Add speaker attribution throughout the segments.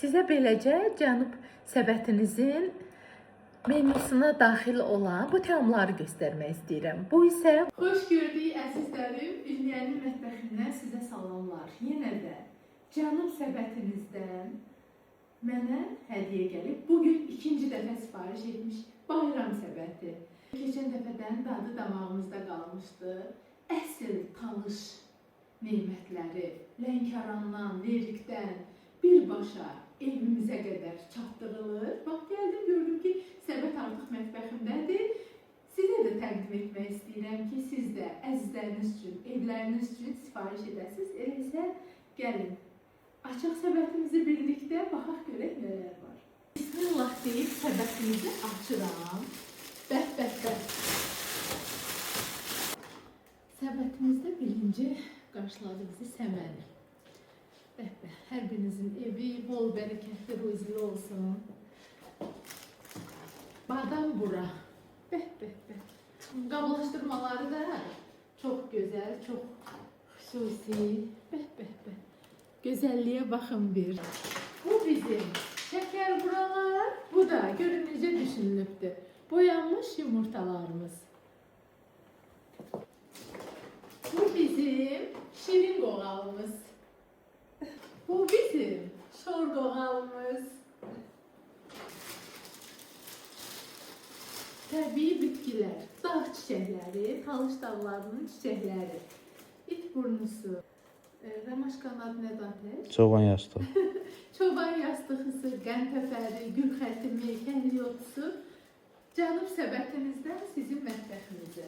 Speaker 1: Sizə beləcə Cənub səbətinizin menüsuna daxil olan bu təamları göstərmək istəyirəm. Bu isə
Speaker 2: Xoş gördük əzizlərim, Ülviyyənin mətbəxindən sizə salamlar. Yenə də Cənub səbətinizdən mənə hədiyyə gəlib. Bugün ikinci dəfə sifariş etmiş bayram səbəti. Keçən dəfədən dadı damağımızda qalmışdı. Əsl tanış nemətləri Lənkərandan, Lerikdən birbaşa evimizə qədər çatdırılır. Bax, gəldim, gördüm ki, səbət artıq mətbəximdədir. Sizə də təqdim etmək istəyirəm ki, siz də əzizləriniz üçün, evləriniz üçün sifariş edəsiniz. Elə isə gəlin, açıq səbətimizi birlikdə baxaq görək nələr var. Bismillah deyib səbətimizi açıram. Bəh, bəh, bəh. Səbətimizdə birinci qarşıladı bizi səməni. Bəh, bəh, hər birinizin evi bol bərəkətli, ruzili olsun. Badam bura. Bəh, bəh, bəh. Qablaşdırmaları da çox gözəl, çox xüsusi. Bəh, bəh, bəh. Gözəlliyə baxın bir. Bu bizim şəkər buralar. Bu da görün necə düşünülübdür. Boyanmış yumurtalarımız. Bu bizim şirin qoğalımız. Bu bizim şor qoğalımız. Təbii bitkilər, dağ çiçəkləri, talış dağlarının çiçəkləri, it burnusu, ramaşkanın adı nədir Ateş?
Speaker 3: Çoban yastığı.
Speaker 2: Çoban yastığı, qənpəfəri, gül xətimi, kəhliyotusu, Cənub səbətimizdən sizin mətbəxinizə.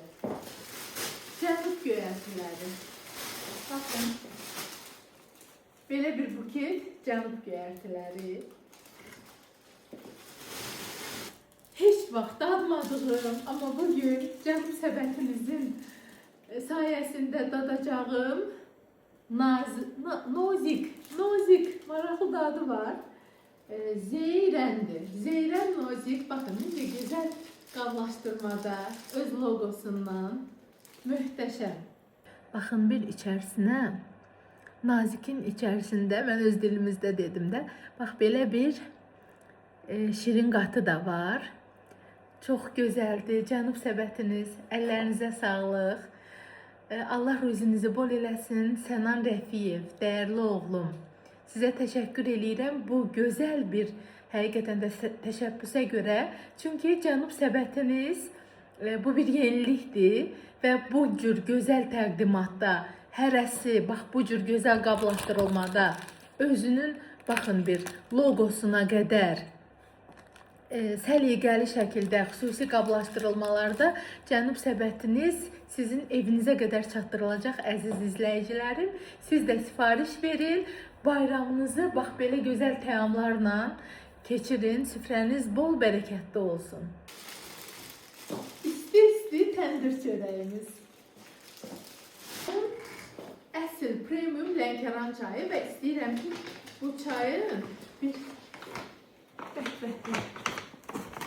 Speaker 2: Cənub göyərtiləri. Baxın, belə bir buket cənub göyərtiləri. Heç vaxt dadmadığım, amma bugün cənub səbətimizin sayəsində dadacağım nozik, maraqlı dadı var. Zeyrəndir. Zeyrən nozik, baxın, necə gözəl qablaşdırmada, öz logosundan. Möhtəşəm.
Speaker 1: baxın bir içərisinə, nazikin içərisində, mən öz dilimizdə dedim də, bax belə bir şirin qatı da var. Çox gözəldir. Cənub səbətiniz, əllərinizə sağlıq. Allah ruzinizi bol eləsin. Sənan Rəfiyev, dəyərli oğlum. Sizə təşəkkür eləyirəm bu gözəl bir həqiqətən də təşəbbüsə görə. Çünki Cənub səbətiniz bu bir yenilikdir və bu cür gözəl təqdimatda, hərəsi bax bu cür gözəl qablaşdırılmada özünün baxın bir logosuna qədər səliqəli şəkildə xüsusi qablaşdırılmalarda Cənub səbətiniz sizin evinizə qədər çatdırılacaq əziz izləyicilərim. Siz də sifariş verin, bayramınızı bax belə gözəl təamlarla keçirin, süfrəniz bol bərəkətli olsun.
Speaker 2: İsti təndir çörəyimiz. Əsl premium Lənkəran çayı və istəyirəm ki, bu çayın bir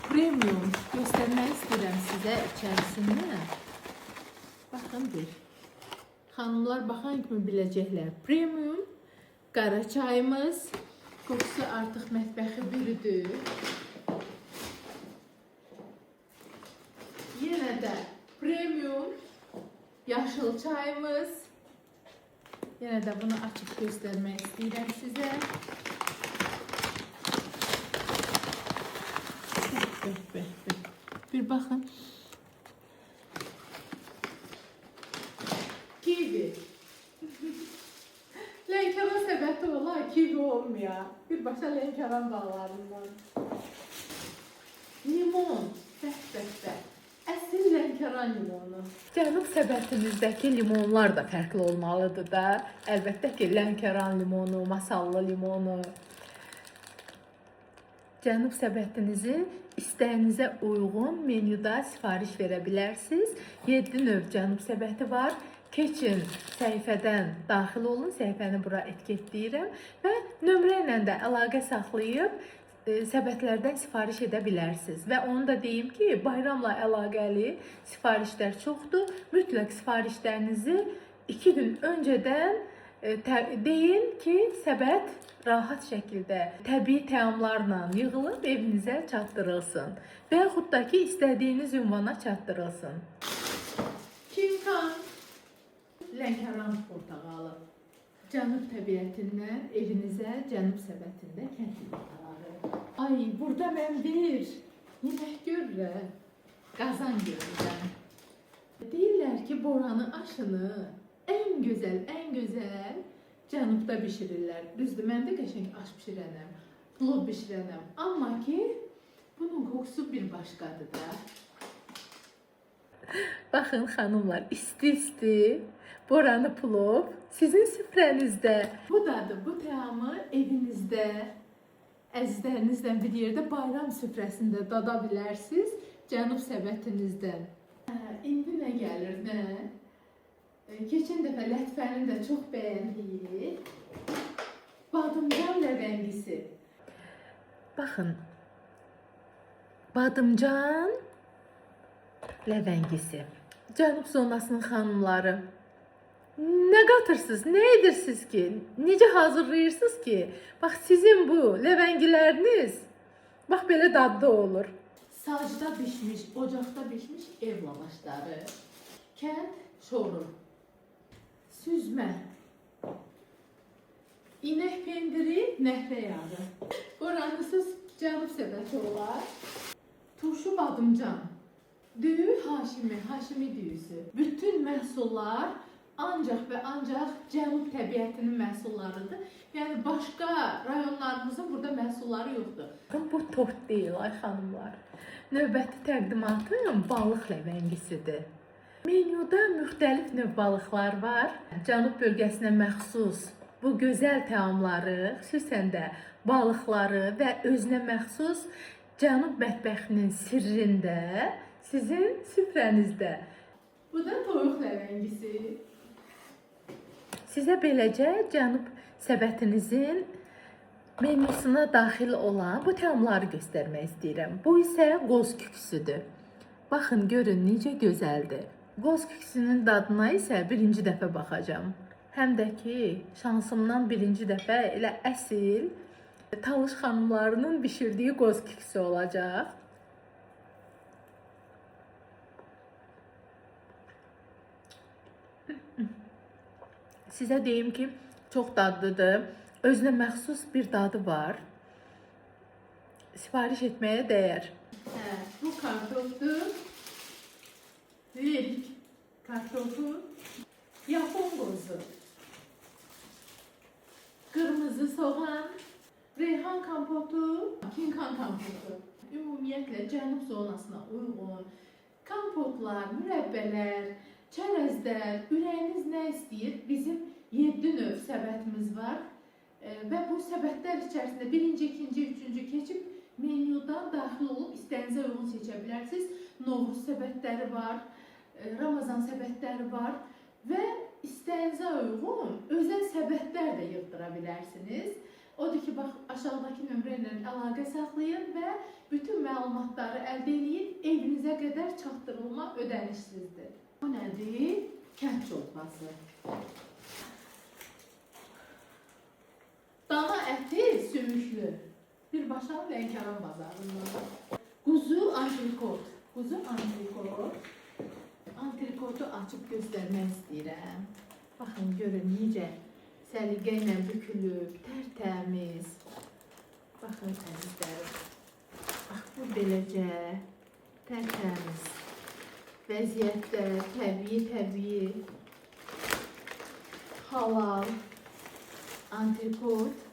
Speaker 2: premium göstərmək istəyirəm sizə içərisində. Baxın bir. Xanımlar baxan kimi biləcəklər. Premium qara çayımız. Qoxusu artıq mətbəxi bürüdür. Yenə də premium yaşıl çayımız. Yenə də bunu açıb göstərmək istəyirəm sizə. Bir baxın. Kivi. Lənkəran səbəti olar, kivi olmuyor. Birbaşa Lənkəran dağlarından. Limon. Bəh. Əsl Lənkəran limonu.
Speaker 1: Cənub səbətimizdəki limonlar da fərqli olmalıdır da. Əlbəttə ki, Lənkəran limonu, masallı limonu. Cənub səbətinizi istəyinizə uyğun menyuda sifariş verə bilərsiniz. 7 növ cənub səbəti var. Keçin səhifədən daxil olun, səhifəni bura etiketləyirəm və nömrə ilə də əlaqə saxlayıb səbətlərdən sifariş edə bilərsiniz. Və onu da deyim ki, bayramla əlaqəli sifarişlər çoxdur. Mütləq sifarişlərinizi 2 gün öncədən Deyin ki, səbət rahat şəkildə təbii təamlarla yığılıb evinizə çatdırılsın və yaxud da ki, istədiyiniz ünvana çatdırılsın.
Speaker 2: Kinkan, Lənkəran portağalı. Cənub təbiətindən evinizə cənub səbətində kənd portağalı. Ay, burada mən bir yemək görürəm, qazan görürəm. Deyirlər ki, boranı aşını ən gözəl cənubda bişirirlər. Düzdür, mən də qəşəng aş bişirənəm, plov bişirənəm. Amma ki, bunun qoxusu bir başqadır da.
Speaker 1: Baxın xanımlar, isti-isti boranı plov sizin süfrənizdə.
Speaker 2: Bu dadı, bu təamı evinizdə, əzizlərinizlə bir yerdə bayram süfrəsində dada bilərsiniz, cənub səbətinizdən. İndi nə gəlir, nə? Keçən dəfə lətifəni də çox bəyəndik. Badımcan ləvəngisi.
Speaker 1: Baxın, badımcan ləvəngisi. Cənub zonasının xanımları. Nə qatırsınız, nə edirsiniz ki? Necə hazırlayırsınız ki? Bax, sizin bu ləvəngiləriniz, bax, belə dadlı olur.
Speaker 2: Sacda bişmiş, ocaqda bişmiş ev lavaşları. Kənd şoru. Süzmə. İnək pendiri, nəhrə yağı. Oranısız cənub səbəti olar. Turşu badımcan. Düyü Haşimi düyüsü. Bütün məhsullar ancaq və ancaq cənub təbiətinin məhsullarıdır. Yəni başqa rayonlarımızın burada məhsulları yoxdur.
Speaker 1: Bu tort deyil, ay xanımlar. Növbəti təqdimatım balıq ləvəngisidir. Menyuda müxtəlif növ balıqlar var. Cənub bölgəsinə məxsus bu gözəl təamları, xüsusən də balıqları və özünə məxsus cənub mətbəxinin sirrində sizin süfrənizdə.
Speaker 2: Bu da toyuq ləvəngisi.
Speaker 1: Sizə beləcə cənub səbətinizin menyusuna daxil olan bu təamları göstərmək istəyirəm. Bu isə qoz küksüdür. Baxın, görün necə gözəldir. Qoz küksünün dadına isə birinci dəfə baxacağam. Həm də ki, şansımdan birinci dəfə elə əsil Talış xanımlarının bişirdiyi qoz küksü olacaq. Sizə deyim ki, çox dadlıdır. Özünə məxsus bir dadı var. Sifariş etməyə dəyər.
Speaker 2: Bu kartofdur. Lirik kartofu. Yapon qozu. Qırmızı soğan. Reyhan kompotu. Kinkan kompotu. Ümumiyyətlə cənub zonasına uyğun kompotlar, mürəbbələr, çərəzlər, ürəyiniz nə istəyir? Bizim 7 növ səbətimiz var. Və bu səbətlər içərisində birinci, ikinci, üçüncü keçib menyudan daxil olub istəyinizə uyğun seçə bilərsiniz. Novruz səbətləri var, Ramazan səbətləri var və istəyinizə uyğun özəl səbətlər də yığdıra bilərsiniz. Odur ki, bax, aşağıdakı nömrə ilə əlaqə saxlayın və bütün məlumatları əldə edin, evinizə qədər çatdırılma ödənişsizdir. Bu nədir? Kənd çorbası. Dana əti sümüklü. Birbaşa Lənkəran bazarından. Quzu antrikot. Quzu antrikot. Antrikotu açıb göstərmək istəyirəm. Baxın, görün necə səliqə ilə bükülüb, tərtəmiz. Baxın, əzizlərim. Bax, bu beləcə tərtəmiz vəziyyətdə, təbii, halal antrikot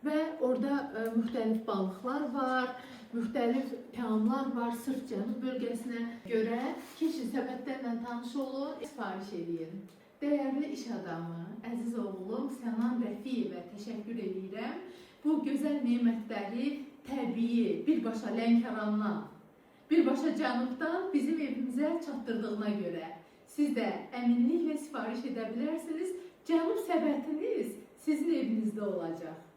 Speaker 2: və orada müxtəlif balıqlar var, müxtəlif təamlar var. Sırf cənub bölgəsinə görə keçin səbətlərlə tanış olun, sifariş edin. Dəyərli iş adamı, əziz oğlum Sənan Rəfiyevə təşəkkür edirəm. Bu gözəl nemətləri təbii, birbaşa Lənkərandan, birbaşa cənubdan bizim evimizə çatdırdığına görə siz də əminliklə sifariş edə bilərsiniz. Cənub səbətiniz sizin evinizdə olacaq.